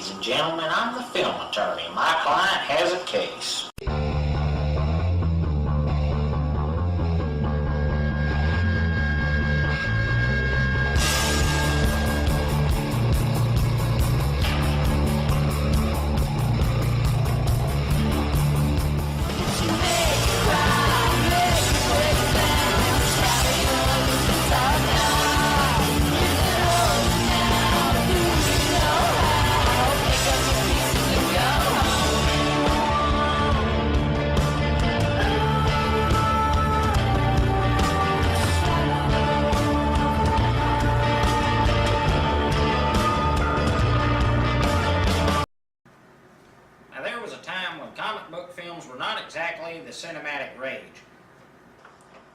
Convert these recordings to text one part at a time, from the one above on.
ladies and gentlemen, I'm the film attorney. My client has a case. Comic book films were not exactly the cinematic rage.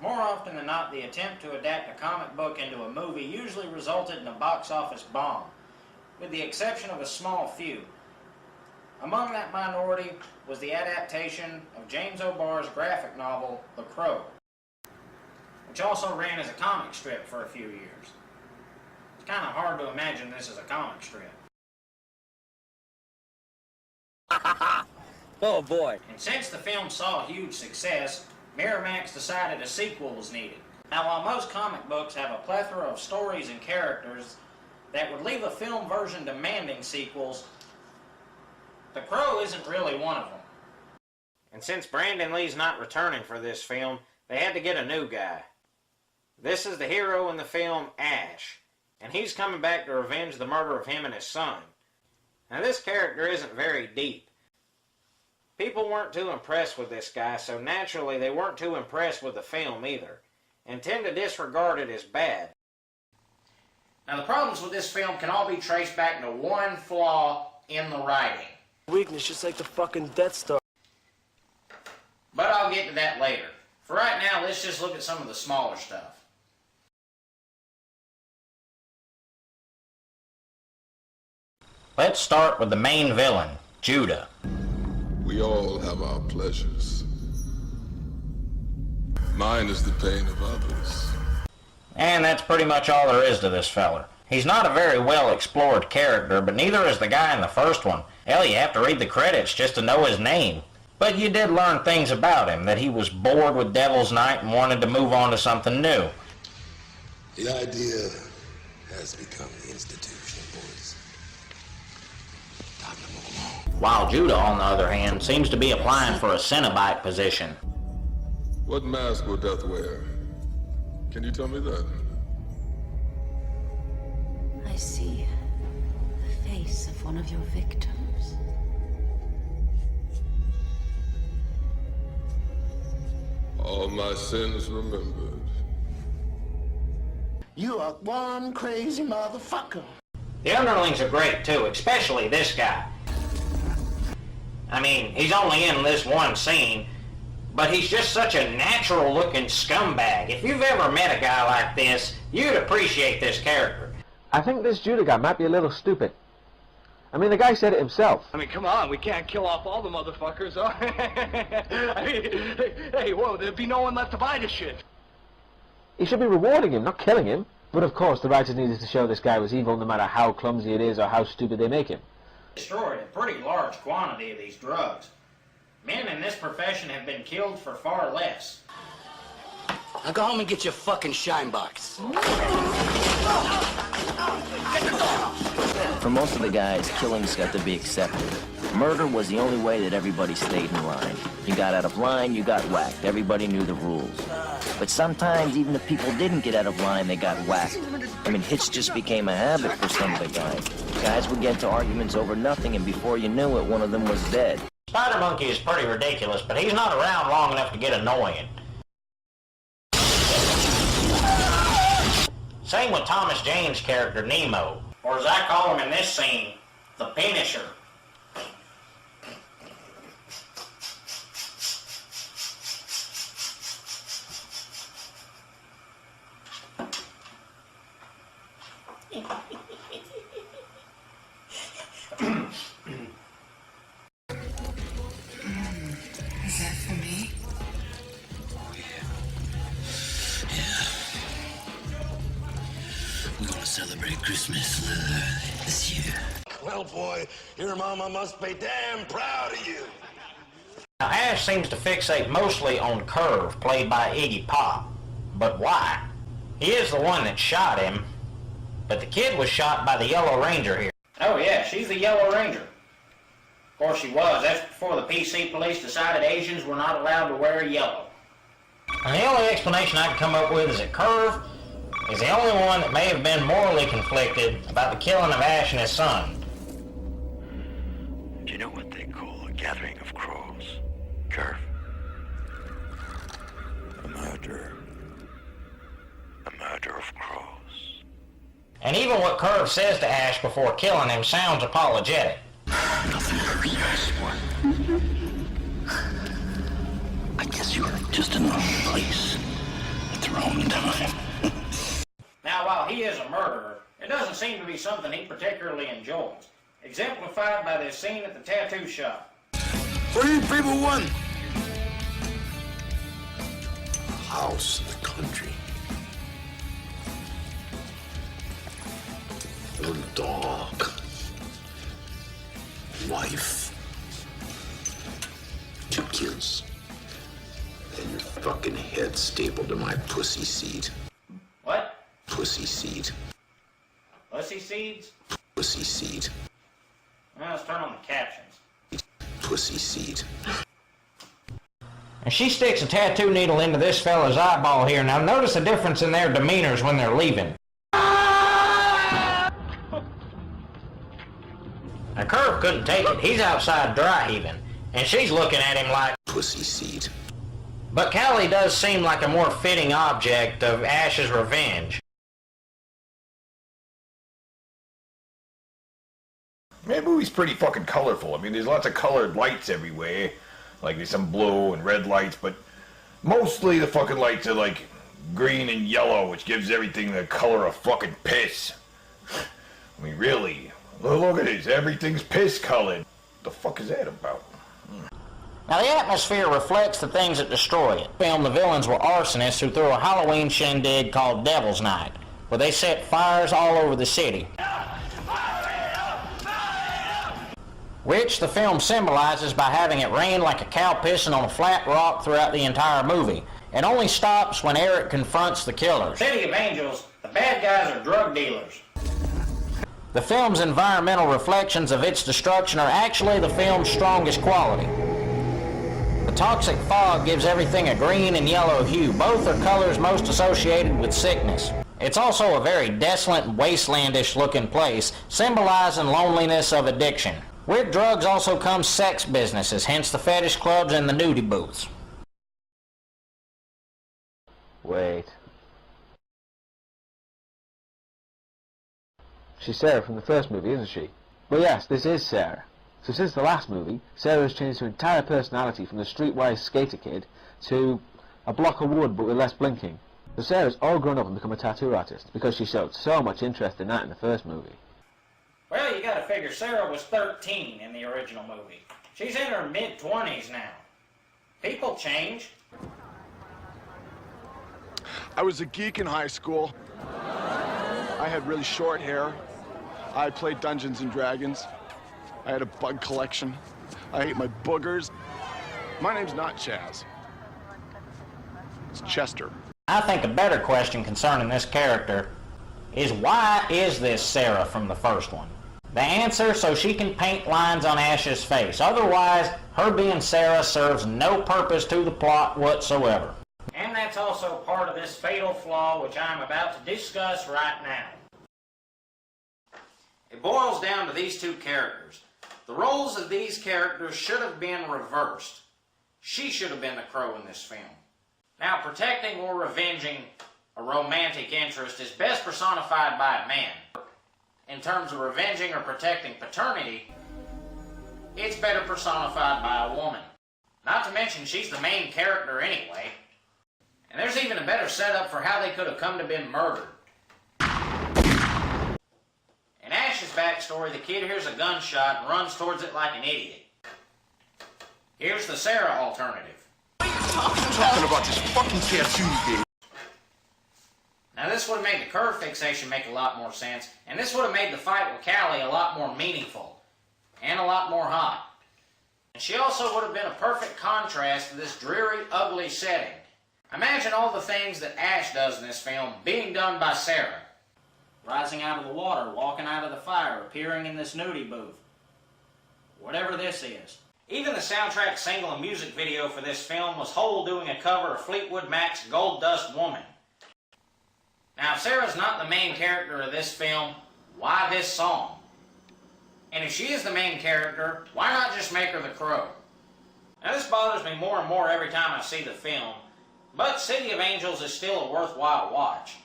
More often than not, the attempt to adapt a comic book into a movie usually resulted in a box office bomb, with the exception of a small few. Among that minority was the adaptation of James O'Barr's graphic novel, The Crow, which also ran as a comic strip for a few years. It's kind of hard to imagine this as a comic strip. Oh boy. And since the film saw huge success, Miramax decided a sequel was needed. Now, while most comic books have a plethora of stories and characters that would leave a film version demanding sequels, The Crow isn't really one of them. And since Brandon Lee's not returning for this film, they had to get a new guy. This is the hero in the film, Ash, and he's coming back to revenge the murder of him and his son. Now, this character isn't very deep. People weren't too impressed with this guy, so naturally they weren't too impressed with the film either, and tend to disregard it as bad. Now, the problems with this film can all be traced back to one flaw in the writing. Weakness, just like the fucking Death Star. But I'll get to that later. For right now, let's just look at some of the smaller stuff. Let's start with the main villain, Judah. We all have our pleasures. Mine is the pain of others. And that's pretty much all there is to this feller. He's not a very well explored character, but neither is the guy in the first one. Hell, you have to read the credits just to know his name. But you did learn things about him, that he was bored with Devil's Night and wanted to move on to something new. The idea has become the institution, boys. Time to move along. While Judah, on the other hand, seems to be applying for a Cenobite position. What mask will Death wear? Can you tell me that? I see the face of one of your victims. All my sins remembered. You are one crazy motherfucker. The underlings are great too, especially this guy. I mean, he's only in this one scene, but he's just such a natural-looking scumbag. If you've ever met a guy like this, you'd appreciate this character. I think this Judah guy might be a little stupid. I mean, the guy said it himself. I mean, come on, we can't kill off all the motherfuckers, huh? I mean, hey, whoa, there'd be no one left to buy this shit. He should be rewarding him, not killing him. But of course, the writers needed to show this guy was evil no matter how clumsy it is or how stupid they make him. Destroyed a pretty large quantity of these drugs. Men in this profession have been killed for far less. Now go home and get your fucking shine box. For most of the guys, killing's got to be accepted. Murder was the only way that everybody stayed in line. You got out of line, you got whacked. Everybody knew the rules. But sometimes, even if people didn't get out of line, they got whacked. I mean, hits just became a habit for some of the guys. Guys would get into arguments over nothing, and before you knew it, one of them was dead. Spider Monkey is pretty ridiculous, but he's not around long enough to get annoying. Same with Thomas Jane's character, Nemo, or as I call him in this scene, the Finisher. Is that for me? Oh, yeah. Yeah. We're gonna celebrate Christmas this year. Well, Well, boy, your mama must be damn proud of you. Now, Ash seems to fixate mostly on Curve, played by Iggy Pop. But why? He is the one that shot him, but the kid was shot by the Yellow Ranger here. Oh yeah, she's the Yellow Ranger. Of course she was. That's before the PC police decided Asians were not allowed to wear yellow. And the only explanation I can come up with is that Curve is the only one that may have been morally conflicted about the killing of Ash and his son. Do you know what they call a gathering of crows? Curve? A murder. A murder of crows. And even what Curve says to Ash before killing him sounds apologetic. Nothing hurts, I swear. I guess you were just in the wrong place at the wrong time. Now, while he is a murderer, it doesn't seem to be something he particularly enjoys, exemplified by this scene at the tattoo shop. What do you people want? A house in the country. A little dog. Wife. 2 kids. And your fucking head stapled to my pussy seat. What? Pussy seed. Pussy seeds? Pussy seed. Well, let's turn on the captions. Pussy seed. And she sticks a tattoo needle into this fella's eyeball here. Now notice the difference in their demeanors when they're leaving. Now Curve couldn't take it. He's outside dry heaving. And she's looking at him like... Pussy seed. But Callie does seem like a more fitting object of Ash's revenge. Man, the movie's pretty fucking colorful. I mean, there's lots of colored lights everywhere. Like, there's some blue and red lights, but mostly the fucking lights are like green and yellow, which gives everything the color of fucking piss. I mean, really. Look at this. Everything's piss colored. What the fuck is that about? Now, the atmosphere reflects the things that destroy it. The villains were arsonists who threw a Halloween shindig called Devil's Night, where they set fires all over the city, which the film symbolizes by having it rain like a cow pissing on a flat rock throughout the entire movie. It only stops when Eric confronts the killers. City of Angels, the bad guys are drug dealers. The film's environmental reflections of its destruction are actually the film's strongest quality. The toxic fog gives everything a green and yellow hue. Both are colors most associated with sickness. It's also a very desolate, wastelandish looking place, symbolizing loneliness of addiction. With drugs also comes sex businesses, hence the fetish clubs and the nudie booths. Wait. She's Sarah from the first movie, isn't she? Well, yes, this is Sarah. So since the last movie, Sarah has changed her entire personality from the streetwise skater kid to a block of wood but with less blinking. So Sarah's all grown up and become a tattoo artist because she showed so much interest in that in the first movie. Well, you gotta figure Sarah was 13 in the original movie. She's in her mid-20s now. People change. I was a geek in high school. I had really short hair. I played Dungeons and Dragons. I had a bug collection. I ate my boogers. My name's not Chaz. It's Chester. I think a better question concerning this character is why is this Sarah from the first one? The answer, so she can paint lines on Ash's face. Otherwise, her being Sarah serves no purpose to the plot whatsoever. And that's also part of this fatal flaw which I'm about to discuss right now. It boils down to these two characters. The roles of these characters should have been reversed. She should have been the crow in this film. Now, protecting or revenging a romantic interest is best personified by a man. In terms of revenging or protecting paternity, it's better personified by a woman. Not to mention she's the main character anyway. And there's even a better setup for how they could have come to been murdered. In Ash's backstory, the kid hears a gunshot and runs towards it like an idiot. Here's the Sarah alternative. I'm talking about this fucking tattoo you gave. Now this would have made the curve fixation make a lot more sense, and this would have made the fight with Callie a lot more meaningful, and a lot more hot. And she also would have been a perfect contrast to this dreary, ugly setting. Imagine all the things that Ash does in this film being done by Sarah. Rising out of the water, walking out of the fire, appearing in this nudie booth. Whatever this is. Even the soundtrack single and music video for this film was Hole doing a cover of Fleetwood Mac's Gold Dust Woman. Now, if Sarah's not the main character of this film, why this song? And if she is the main character, why not just make her the Crow? Now, this bothers me more and more every time I see the film, but City of Angels is still a worthwhile watch.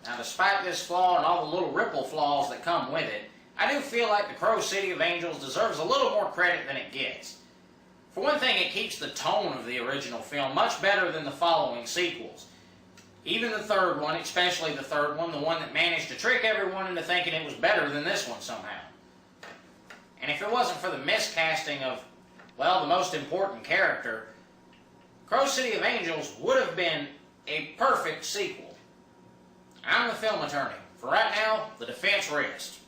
Now, despite this flaw and all the little ripple flaws that come with it, I do feel like the Crow City of Angels deserves a little more credit than it gets. For one thing, it keeps the tone of the original film much better than the following sequels. Even the third one, especially the third one, the one that managed to trick everyone into thinking it was better than this one somehow. And if it wasn't for the miscasting of, well, the most important character, Crow City of Angels would have been a perfect sequel. I'm the film attorney. For right now, the defense rests.